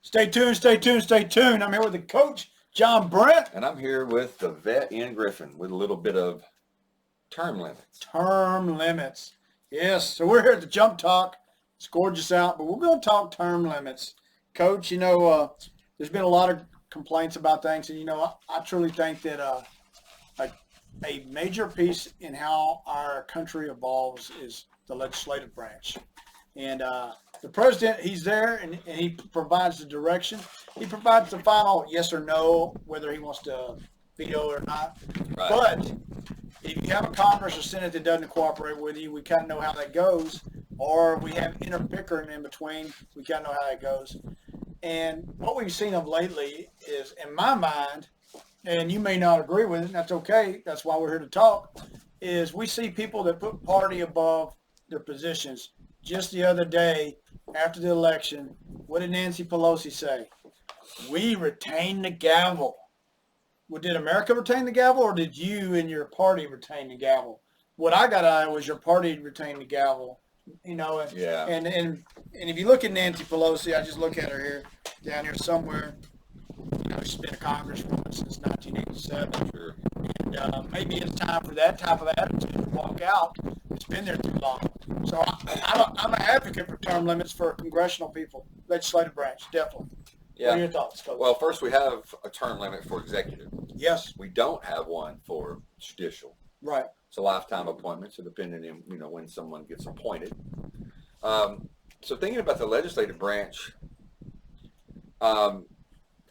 Stay tuned, stay tuned, stay tuned. I'm here with the coach, John Brent. And I'm here with the vet, Ian Griffin, with a little bit of term limits. Term limits. Yes, so we're here at the Jump Talk. It's gorgeous out, but we're going to talk term limits. Coach, there's been a lot of complaints about things, and, I truly think that a major piece in how our country evolves is the legislative branch. And the president, he's there, and he provides the direction. He provides the final yes or no, whether he wants to veto or not. Right. But if you have a Congress or Senate that doesn't cooperate with you, we kind of know how that goes. Or we have interpickering in between, we kind of know how that goes. And what we've seen of lately is, in my mind, and you may not agree with it, and that's okay, that's why we're here to talk, is we see people that put party above their positions. Just the other day, after the election, what did Nancy Pelosi say? We retain the gavel. Well, did America retain the gavel, or did you and your party retain the gavel? What I got out of it was your party retained the gavel. Yeah. And if you look at Nancy Pelosi, I just look at her here, down here somewhere. She's been a congresswoman since 1987. Sure. And maybe it's time for that type of attitude to walk out. It's been there too long. So I'm an advocate for term limits for congressional people, legislative branch, definitely. Yeah. What are your thoughts, Coach? Well, first we have a term limit for executive. Yes. We don't have one for judicial. Right. It's a lifetime appointment, so depending on, when someone gets appointed. So thinking about the legislative branch,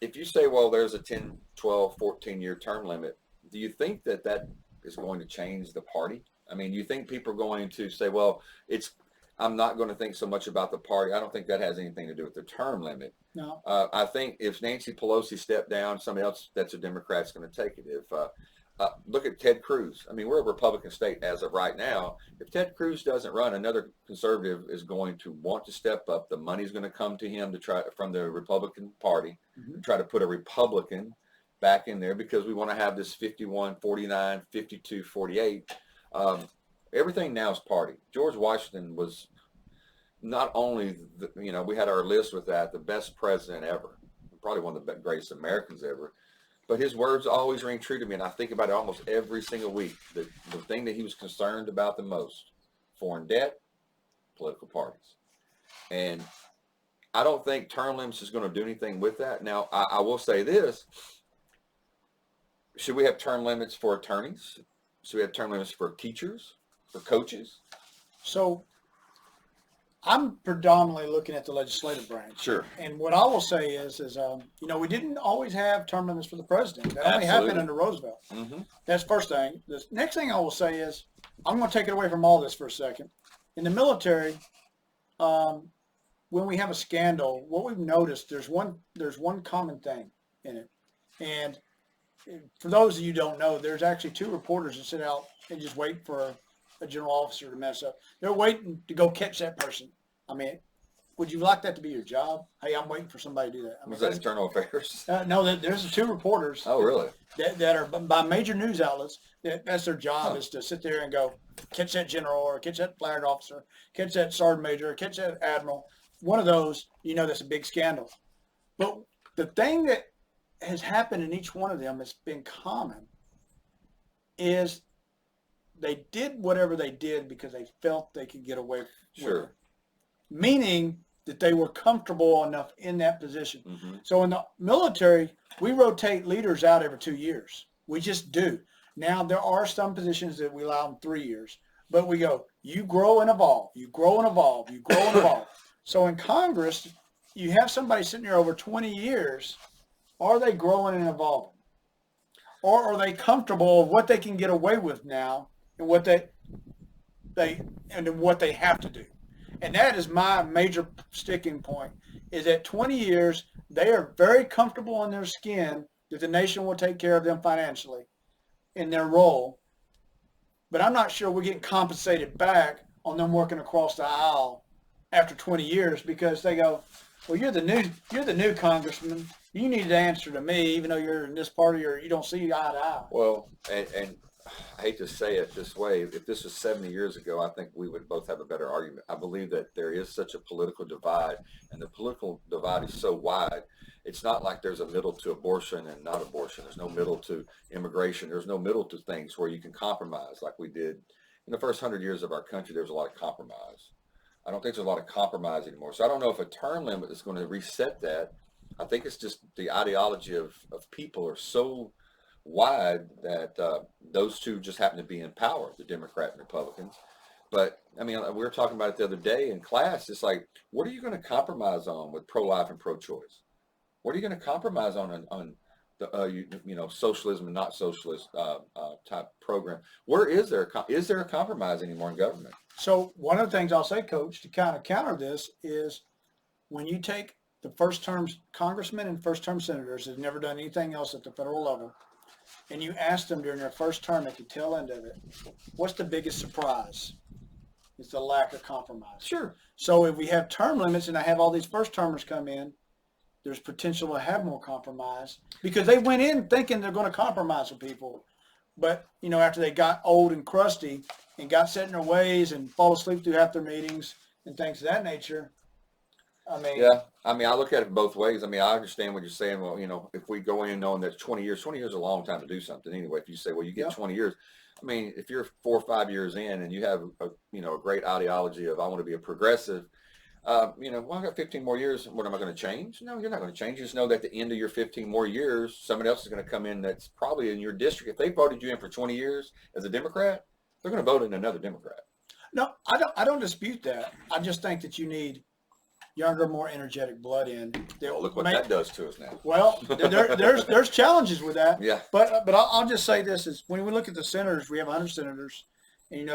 if you say, well, there's a 10, 12, 14-year term limit, do you think that is going to change the party? I mean, do you think people are going to say, well, I'm not going to think so much about the party. I don't think that has anything to do with the term limit. No. I think if Nancy Pelosi stepped down, somebody else that's a Democrat's going to take it. If look at Ted Cruz. I mean, we're a Republican state as of right now. If Ted Cruz doesn't run, another conservative is going to want to step up. The money's going to come to him from the Republican Party, to try to put a Republican back in there, because we want to have this 51-49, 52-48. Everything now is party. George Washington was not only, we had our list with that, the best president ever, probably one of the greatest Americans ever. But his words always ring true to me, and I think about it almost every single week. The thing that he was concerned about the most: foreign debt, political parties. And I don't think term limits is going to do anything with that. Now, I will say this. Should we have term limits for attorneys? Should we have term limits for teachers, for coaches? So I'm predominantly looking at the legislative branch. Sure. And what I will say is we didn't always have term limits for the president. That only happened under Roosevelt. Mm-hmm. That's the first thing. The next thing I will say is, I'm going to take it away from all this for a second. In the military, when we have a scandal, what we've noticed, there's one common thing in it. And for those of you who don't know, there's actually two reporters that sit out and just wait for a general officer to mess up. They're waiting to go catch that person. I mean, would you like that to be your job? Hey, I'm waiting for somebody to do that. Was that Internal Affairs? No, there's two reporters. Oh, really? That are by major news outlets. That's their job, is to sit there and go catch that general, or catch that flag officer, catch that sergeant major, or catch that admiral. One of those, that's a big scandal. But the thing that has happened in each one of them that's been common is they did whatever they did because they felt they could get away with it. Meaning that they were comfortable enough in that position. Mm-hmm. So in the military, we rotate leaders out every 2 years. We just do. Now, there are some positions that we allow them 3 years, but we go, you grow and evolve, you grow and evolve, you grow and evolve. So in Congress, you have somebody sitting there over 20 years. Are they growing and evolving? Or are they comfortable with what they can get away with now and what they have to do? And that is my major sticking point, is at 20 years, they are very comfortable in their skin that the nation will take care of them financially in their role. But I'm not sure we're getting compensated back on them working across the aisle after 20 years, because they go, well, you're the new congressman. You need to answer to me, even though you're in this party or you don't see eye to eye. Well, and I hate to say it this way, if this was 70 years ago, I think we would both have a better argument. I believe that there is such a political divide, and the political divide is so wide. It's not like there's a middle to abortion and not abortion. There's no middle to immigration. There's no middle to things where you can compromise like we did in the first 100 years of our country. There was a lot of compromise. I don't think there's a lot of compromise anymore. So I don't know if a term limit is going to reset that. I think it's just the ideology of people are so wide that those two just happen to be in power, the Democrat and Republicans. But I mean, we were talking about it the other day in class. It's like, what are you going to compromise on with pro-life and pro-choice? What are you going to compromise on the socialism and not socialist type program? Where is there a compromise anymore in government? So one of the things I'll say, Coach, to kind of counter this is when you take the first term congressmen and first term senators that have never done anything else at the federal level, and you ask them during their first term at the tail end of it, what's the biggest surprise? It's the lack of compromise. Sure. So if we have term limits and I have all these first termers come in, there's potential to have more compromise because they went in thinking they're going to compromise with people. But, after they got old and crusty and got set in their ways and fall asleep through half their meetings and things of that nature, Yeah. I look at it both ways. I understand what you're saying. Well, if we go in knowing that 20 years is a long time to do something anyway. If you say, well, you get 20 years, if you're 4 or 5 years in and you have a great ideology of, I want to be a progressive, I got 15 more years. What am I going to change? No, you're not going to change. You just know that at the end of your 15 more years, somebody else is going to come in that's probably in your district. If they voted you in for 20 years as a Democrat, they're going to vote in another Democrat. No, I don't dispute that. I just think that you need younger, more energetic blood in. Well, look what that does to us now. Well, there's challenges with that. Yeah. But I'll just say this is when we look at the senators, we have 100 senators, and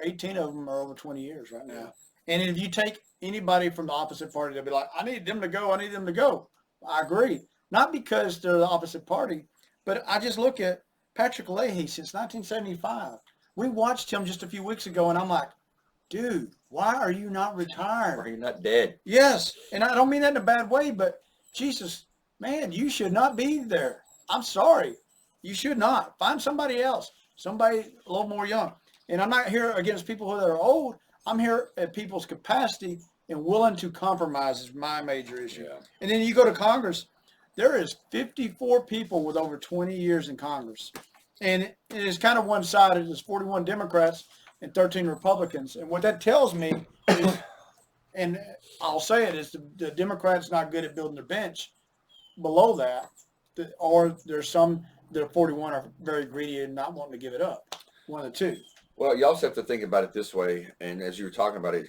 18 of them are over 20 years right now. And if you take anybody from the opposite party, they'll be like, I need them to go. I need them to go. I agree. Not because they're the opposite party, but I just look at Patrick Leahy since 1975. We watched him just a few weeks ago, and I'm like, dude, why are you not retired? Why are you not dead? Yes, and I don't mean that in a bad way, but Jesus, man, you should not be there. I'm sorry. You should not. Find somebody else, somebody a little more young. And I'm not here against people that are old. I'm here at people's capacity and willing to compromise is my major issue. Yeah. And then you go to Congress, there is 54 people with over 20 years in Congress. And it is kind of one-sided. There's 41 Democrats and 13 Republicans. And what that tells me is, and I'll say it, is the Democrats not good at building their bench below that, or there's some, the 41 are very greedy and not wanting to give it up. One of the two. Well, you also have to think about it this way, and as you were talking about it,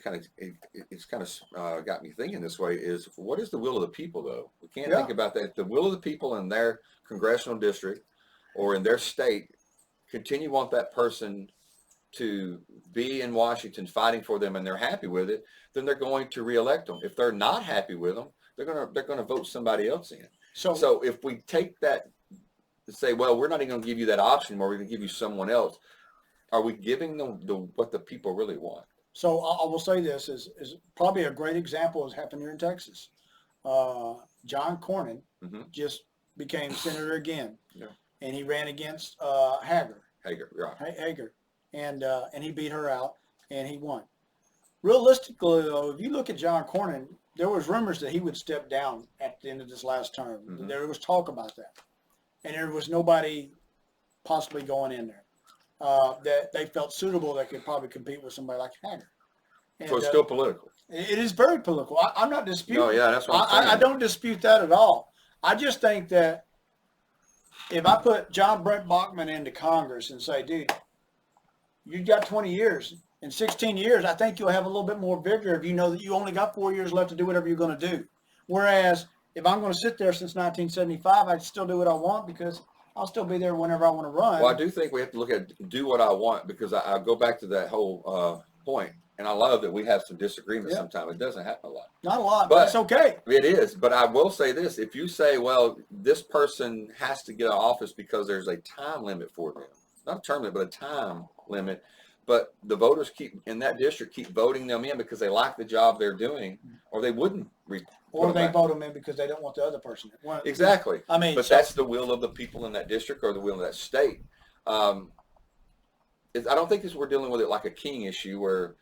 it's kind of got me thinking this way: is what is the will of the people, though? We can't think about that. If the will of the people in their congressional district or in their state want that person to be in Washington fighting for them, and they're happy with it, then they're going to reelect them. If they're not happy with them, they're gonna vote somebody else in. So if we take that to say, well, we're not even going to give you that option anymore, we're going to give you someone else. Are we giving them what the people really want? So I will say this is probably a great example has happened here in Texas. John Cornyn just became senator again, and he ran against Hager. Right. And he beat her out, and he won. Realistically, though, if you look at John Cornyn, there was rumors that he would step down at the end of this last term. There was talk about that, and there was nobody possibly going in there that they felt suitable that could probably compete with somebody like Hager. And, so it's still political. It is very political. I'm not disputing. No, yeah, that's what I'm saying. I don't dispute that at all. I just think that if I put John Brent Bachman into Congress and say, dude, you've got 20 years. In 16 years, I think you'll have a little bit more vigor if you know that you only got 4 years left to do whatever you're going to do. Whereas if I'm going to sit there since 1975, I can still do what I want because I'll still be there whenever I want to run. Well, I do think we have to look at do what I want because I go back to that whole point. And I love that we have some disagreements sometimes. It doesn't happen a lot. Not a lot, but it's okay. It is. But I will say this. If you say, well, this person has to get out of office because there's a time limit for them. Not a term limit, but a time limit. But the voters in that district keep voting them in because they like the job they're doing, or they wouldn't. Or they vote them in because they don't want the other person. Exactly. I mean, but that's the will of the people in that district or the will of that state. I don't think we're dealing with it like a king issue where,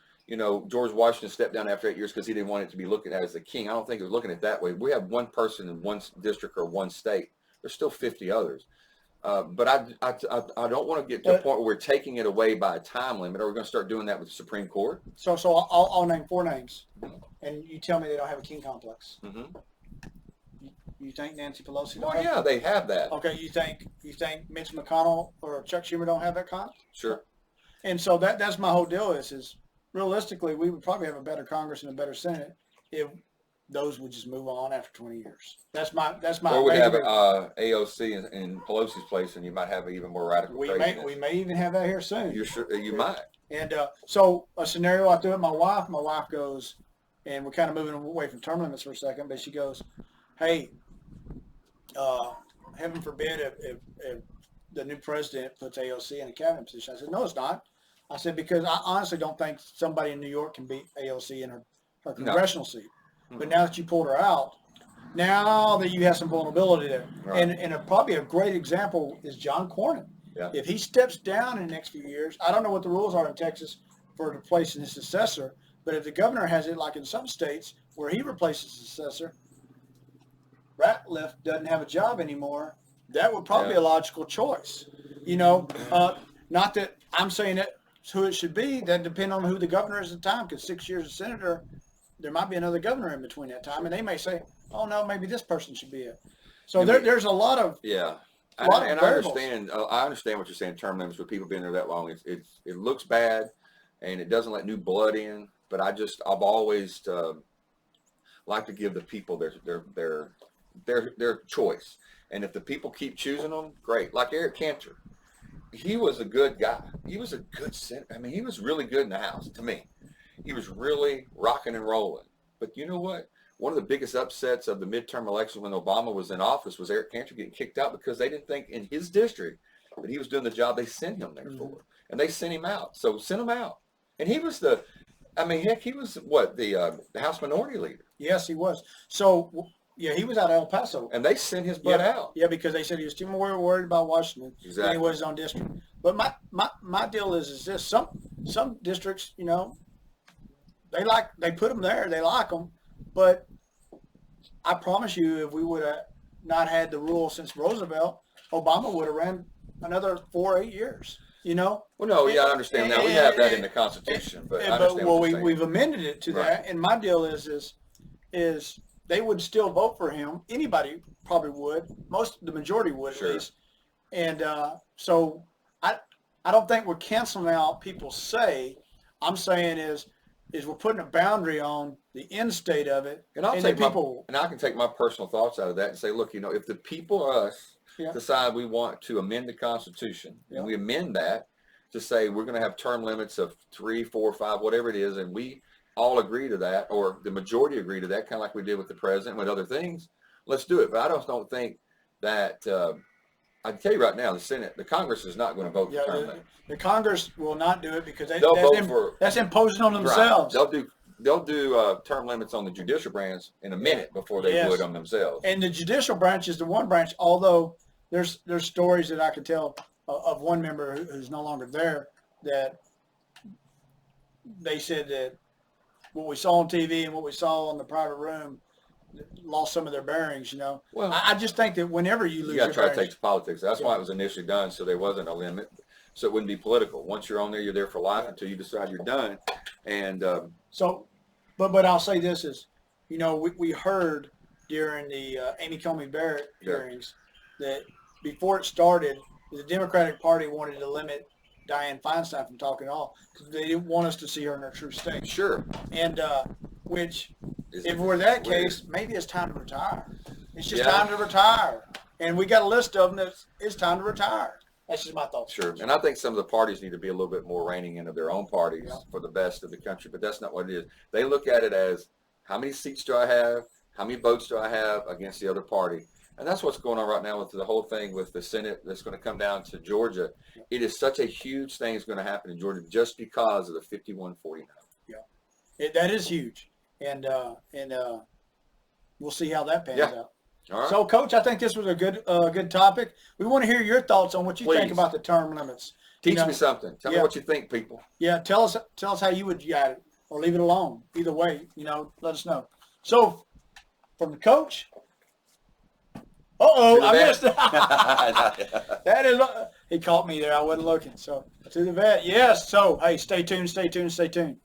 George Washington stepped down after 8 years because he didn't want it to be looked at as the king. I don't think we're looking at it that way. We have one person in one district or one state. There's still 50 others. But I don't want to get to a point where we're taking it away by a time limit. Or we're going to start doing that with the Supreme Court. So I'll name 4 names, and you tell me they don't have a king complex. Mm-hmm. You think Nancy Pelosi? Well, yeah, they have that. Okay, you think Mitch McConnell or Chuck Schumer don't have that kind? Sure. And so that's my whole deal is realistically we would probably have a better Congress and a better Senate if those would just move on after 20 years. That's my. Or we have AOC in Pelosi's place, and you might have even more radical. We may even have that here soon. You're sure you might. And so a scenario I threw at my wife. My wife goes, and we're kind of moving away from term limits for a second, but she goes, "Hey, heaven forbid if the new president puts AOC in a cabinet position." I said, "No, it's not." I said, because I honestly don't think somebody in New York can beat AOC in her congressional seat. But now that you pulled her out, now that you have some vulnerability there, right. and probably a great example is John Cornyn. Yeah. If he steps down in the next few years, I don't know what the rules are in Texas for replacing his successor, but if the governor has it like in some states where he replaces his successor, Ratliff doesn't have a job anymore, that would probably be a logical choice. Not that I'm saying that's who it should be. That depends on who the governor is at the time, because 6 years as senator, there might be another governor in between that time, and they may say, "Oh no, maybe this person should be it." So there's a lot of I understand. I understand what you're saying. Term limits with people being there that long, it looks bad, and it doesn't let new blood in. But I've always like to give the people their choice, and if the people keep choosing them, great. Like Eric Cantor, he was a good guy. He was a good senator. I mean, he was really good in the House to me. He was really rocking and rolling. But you know what? One of the biggest upsets of the midterm election when Obama was in office was Eric Cantor getting kicked out because they didn't think in his district that he was doing the job they sent him there for. And they sent him out. So send him out. And he was he was the House Minority Leader. Yes, he was. So, yeah, he was out of El Paso. And they sent his butt out. Yeah, because they said he was too more worried about Washington than he was his own district. But my deal is this. Some districts, they put them there. They like them. But I promise you, if we would have not had the rule since Roosevelt, Obama would have ran another 4 or 8 years. Well, no, I understand that. We have that in the Constitution, but I understand what you're saying. We've amended it to that, and my deal is they would still vote for him. Anybody probably would. The majority would at least. And so I don't think we're canceling out people's say. I'm saying is we're putting a boundary on the end state of it. And I can take my personal thoughts out of that and say, look, if the people or us decide we want to amend the Constitution, and we amend that to say we're going to have term limits of 3, 4, 5, whatever it is, and we all agree to that, or the majority agree to that, kind of like we did with the president, with other things, let's do it. But I just don't think that, I can tell you right now, the Congress is not going to vote for term limits. The Congress will not do it because that's imposing on themselves. Right. They'll do term limits on the judicial branch in a minute before they would on themselves. And the judicial branch is the one branch, although there's stories that I could tell of one member who's no longer there, that they said that what we saw on TV and what we saw in the private room lost some of their bearings, Well, I just think that whenever you lose your bearings. You got to try to take politics. That's why it was initially done, so there wasn't a limit, so it wouldn't be political. Once you're on there, you're there for life until you decide you're done. And but I'll say this is, we heard during the Amy Coney Barrett hearings that before it started, the Democratic Party wanted to limit Dianne Feinstein from talking at all because they didn't want us to see her in her true state. Sure. And which, if we're that case, maybe it's time to retire. It's just time to retire. And we got a list of them that it's time to retire. That's just my thoughts. Sure. And I think some of the parties need to be a little bit more reining into their own parties for the best of the country, but that's not what it is. They look at it as, how many seats do I have? How many votes do I have against the other party? And that's what's going on right now with the whole thing with the Senate that's going to come down to Georgia. It is such a huge thing that's going to happen in Georgia just because of the 51-49. Yeah, that is huge. And we'll see how that pans out. All right. So, Coach, I think this was a good topic. We want to hear your thoughts on what you think about the term limits. Teach know, me something. Tell me yeah. what you think, people. Yeah, tell us how you would guide it, or leave it alone. Either way, let us know. So, from the coach. To the I vet. missed it. That is, he caught me there. I wasn't looking. So to the vet, yes. So hey, stay tuned.